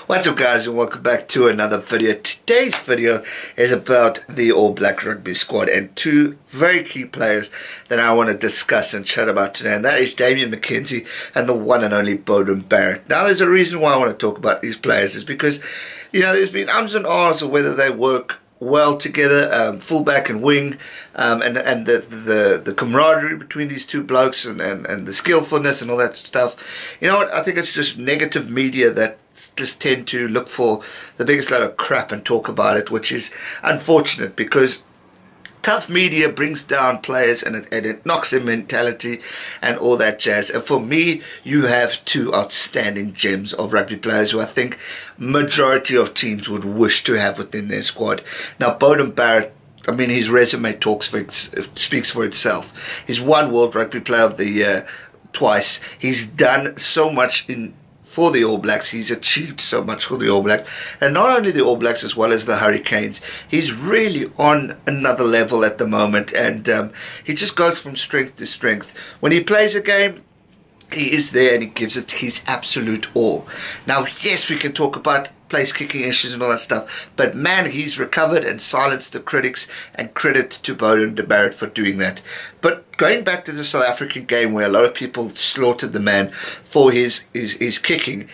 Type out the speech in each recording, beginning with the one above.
What's up, guys, and welcome back to another video. Today's video is about the All Black Rugby squad and two very key players that I want to discuss and chat about today, and that is Damian McKenzie and the one and only Beauden Barrett. Now, there's a reason why I want to talk about these players, is because, you know, there's been ums and ahs of whether they work well together, fullback and wing, and the camaraderie between these two blokes and the skillfulness and all that stuff. You know what, I think it's just negative media that just tend to look for the biggest load of crap and talk about it, which is unfortunate, because tough media brings down players and it knocks their mentality and all that jazz. And for me, you have two outstanding gems of rugby players who I think majority of teams would wish to have within their squad. Now, Beauden Barrett, I mean, his resume speaks for itself. He's won World Rugby Player of the Year twice. He's done so much for the All Blacks. He's achieved so much for the All Blacks, and not only the All Blacks as well as the Hurricanes. He's really on another level at the moment, and he just goes from strength to strength. When he plays a game, he is there and he gives it his absolute all. Now, yes, we can talk about place kicking issues and all that stuff, but man, he's recovered and silenced the critics, and credit to Beauden Barrett for doing that. But going back to the South African game, where a lot of people slaughtered the man for his kicking,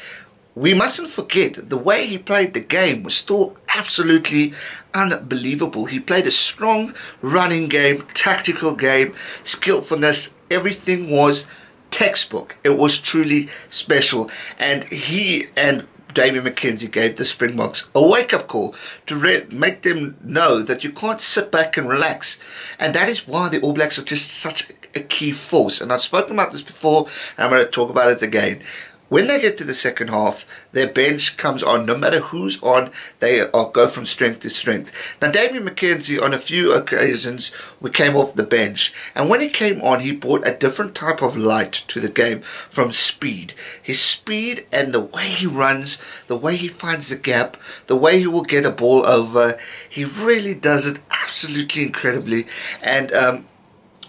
we mustn't forget the way he played the game was still absolutely unbelievable. He played a strong running game, tactical game, skillfulness, everything was textbook. It was truly special, and he and Damian McKenzie gave the Springboks a wake-up call to make them know that you can't sit back and relax. And that is why the All Blacks are just such a key force. And I've spoken about this before, and I'm going to talk about it again. When they get to the second half, their bench comes on. No matter who's on, they go from strength to strength. Now, Damian McKenzie, on a few occasions, we came off the bench. And when he came on, he brought a different type of light to the game from speed. His speed and the way he runs, the way he finds the gap, the way he will get a ball over, he really does it absolutely incredibly. And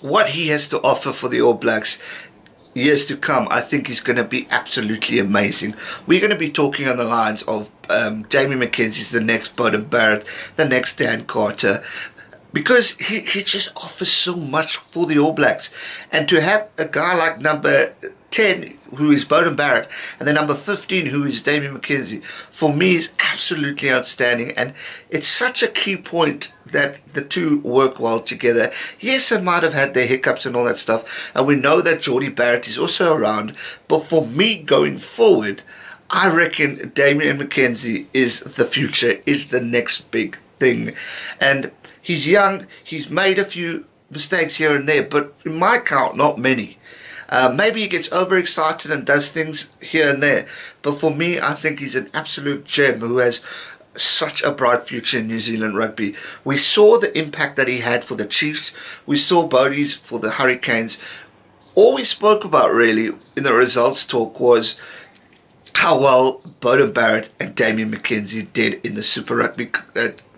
what he has to offer for the All Blacks years to come, I think is going to be absolutely amazing. We're going to be talking on the lines of Damian McKenzie's the next Beauden Barrett, the next Dan Carter, because he just offers so much for the All Blacks. And to have a guy like number 10, who is Beauden Barrett, and the number 15, who is Damian McKenzie, for me is absolutely outstanding. And it's such a key point that the two work well together. Yes, they might have had their hiccups and all that stuff, and we know that Jordie Barrett is also around, but for me going forward, I reckon Damian McKenzie is the future, is the next big thing. And he's young, he's made a few mistakes here and there, but in my count, not many. Maybe he gets overexcited and does things here and there, but for me, I think he's an absolute gem who has such a bright future in New Zealand rugby. We saw the impact that he had for the Chiefs. We saw Bodie's for the Hurricanes. All we spoke about really in the results talk was how well Beauden Barrett and Damian McKenzie did in the Super Rugby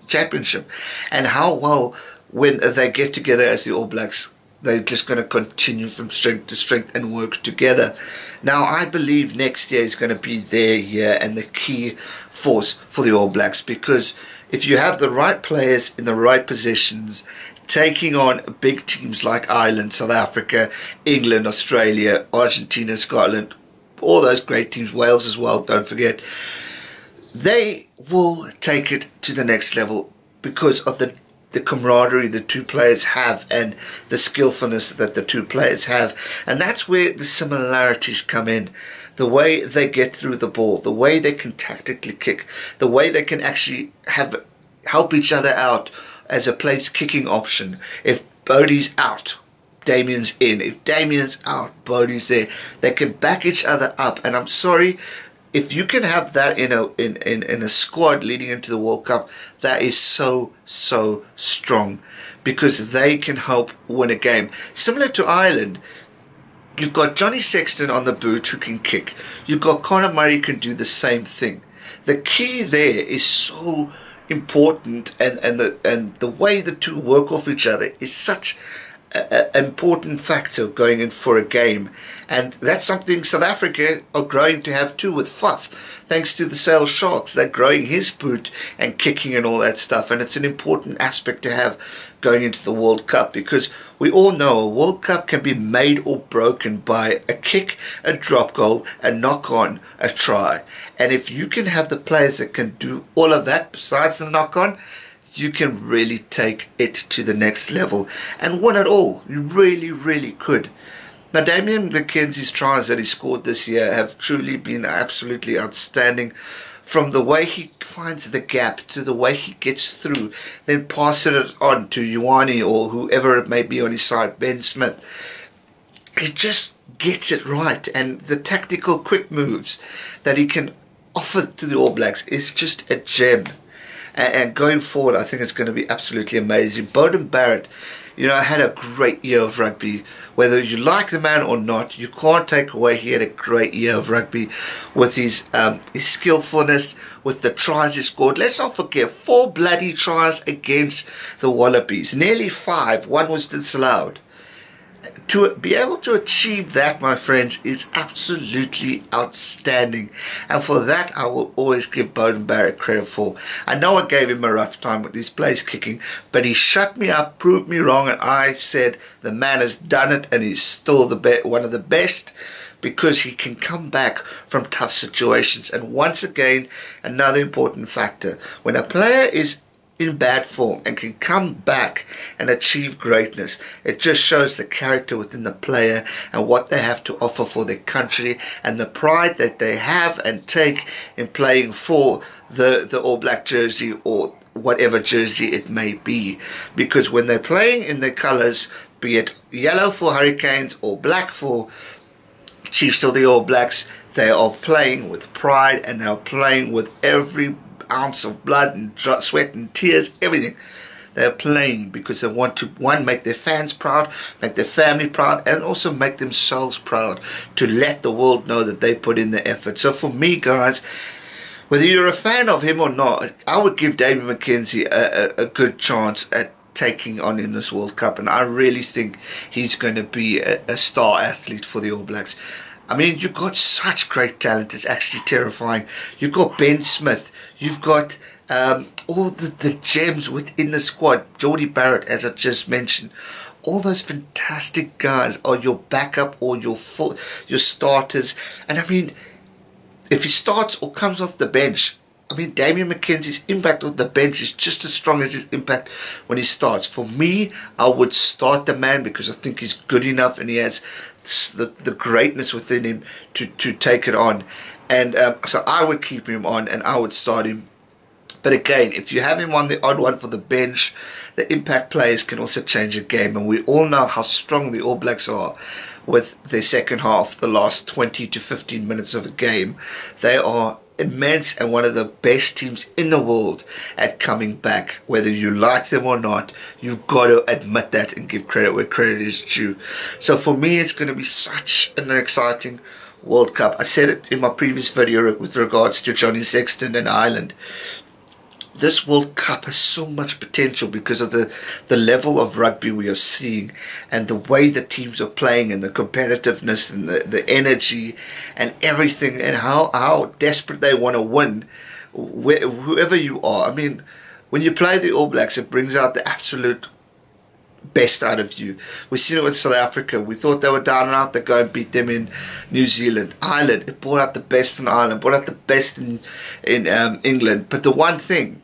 Championship, and how well when they get together as the All Blacks, they're just going to continue from strength to strength and work together. Now, I believe next year is going to be their year and the key force for the All Blacks, because if you have the right players in the right positions, taking on big teams like Ireland, South Africa, England, Australia, Argentina, Scotland, all those great teams, Wales as well, don't forget, they will take it to the next level because of the camaraderie the two players have and the skillfulness that the two players have. And that's where the similarities come in. The way they get through the ball, the way they can tactically kick, the way they can actually help each other out as a place kicking option. If Bodie's out, Damian's in. If Damian's out, Bodie's there. They can back each other up. And I'm sorry, if you can have that in a squad leading into the World Cup, that is so strong, because they can help win a game. Similar to Ireland, you've got Johnny Sexton on the boot who can kick. You've got Conor Murray who can do the same thing. The key there is so important, and the way the two work off each other is such an important factor going in for a game, and that's something South Africa are growing to have too with Faf, thanks to the Sale Sharks. They're growing his boot and kicking and all that stuff, and it's an important aspect to have going into the World Cup, because we all know a World Cup can be made or broken by a kick, a drop goal, a knock on, a try. And if you can have the players that can do all of that besides the knock on, you can really take it to the next level and win it all. You really, really could. Now, Damian McKenzie's tries that he scored this year have truly been absolutely outstanding. From the way he finds the gap to the way he gets through, then passing it on to Ioane or whoever it may be on his side, Ben Smith. He just gets it right, and the tactical quick moves that he can offer to the All Blacks is just a gem. And going forward, I think it's going to be absolutely amazing. Beauden Barrett, you know, had a great year of rugby. Whether you like the man or not, you can't take away he had a great year of rugby with his skillfulness, with the tries he scored. Let's not forget, 4 bloody tries against the Wallabies. Nearly 5. One was disallowed. To be able to achieve that, my friends, is absolutely outstanding, and for that I will always give Beauden Barrett credit for. I know I gave him a rough time with his place kicking, but he shut me up, proved me wrong, and I said the man has done it, and he's still one of the best, because he can come back from tough situations. And once again, another important factor, when a player is in bad form and can come back and achieve greatness, it just shows the character within the player and what they have to offer for their country, and the pride that they have and take in playing for the All Black jersey or whatever jersey it may be. Because when they're playing in their colours, be it yellow for Hurricanes or black for Chiefs or the All Blacks, they are playing with pride, and they're playing with every ounce of blood and sweat and tears, everything. They're playing because they want to, one, make their fans proud, make their family proud, and also make themselves proud, to let the world know that they put in the effort. So for me, guys, whether you're a fan of him or not, I would give Damian McKenzie a good chance at taking on in this World Cup, and I really think he's going to be a star athlete for the All Blacks. I mean, you've got such great talent, it's actually terrifying. You've got Ben Smith, you've got all the gems within the squad. Jordie Barrett, as I just mentioned. All those fantastic guys are your backup or your starters. And I mean, if he starts or comes off the bench, I mean, Damian McKenzie's impact on the bench is just as strong as his impact when he starts. For me, I would start the man, because I think he's good enough and he has the greatness within him to take it on. And so I would keep him on and I would start him. But again, if you have him on the odd one for the bench, the impact players can also change a game. And we all know how strong the All Blacks are with their second half, the last 20 to 15 minutes of a game. They are immense and one of the best teams in the world at coming back. Whether you like them or not, you've got to admit that and give credit where credit is due. So for me, it's going to be such an exciting World Cup. I said it in my previous video with regards to Johnny Sexton and Ireland. This World Cup has so much potential because of the level of rugby we are seeing, and the way the teams are playing, and the competitiveness and the energy and everything, and how desperate they want to win, whoever you are. I mean, when you play the All Blacks, it brings out the absolute best out of you. We've seen it with South Africa. We thought they were down and out. They go and beat them in New Zealand. Ireland, it brought out the best in Ireland, brought out the best in England. But the one thing,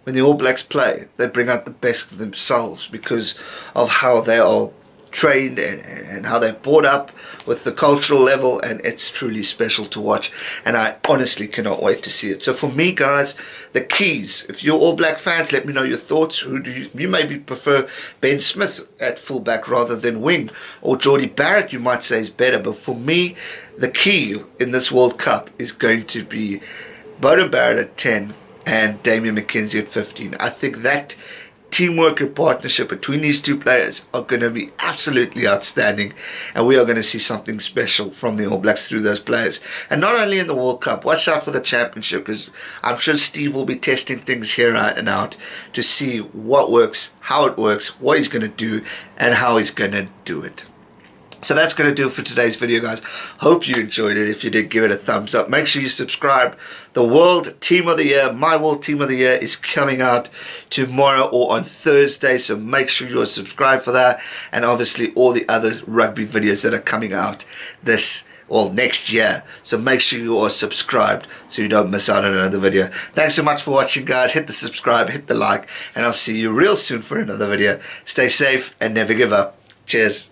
when the All Blacks play, they bring out the best of themselves because of how they are trained and how they're brought up with the cultural level, and it's truly special to watch, and I honestly cannot wait to see it. So for me, guys, the keys, if you're All Black fans, let me know your thoughts. Who do you maybe prefer? Ben Smith at fullback rather than wing, or Jordie Barrett, you might say, is better. But for me, the key in this World Cup is going to be Beauden Barrett at 10 and Damian McKenzie at 15. I think that teamwork and partnership between these two players are going to be absolutely outstanding, and we are going to see something special from the All Blacks through those players. And not only in the World Cup, watch out for the championship, because I'm sure Steve will be testing things here out and out to see what works, how it works, what he's going to do, and how he's going to do it. So that's going to do it for today's video, guys. Hope you enjoyed it. If you did, give it a thumbs up. Make sure you subscribe. The World Team of the Year, my World Team of the Year, is coming out tomorrow or on Thursday. So make sure you're subscribed for that. And obviously all the other rugby videos that are coming out next year. So make sure you are subscribed so you don't miss out on another video. Thanks so much for watching, guys. Hit the subscribe, hit the like, and I'll see you real soon for another video. Stay safe and never give up. Cheers.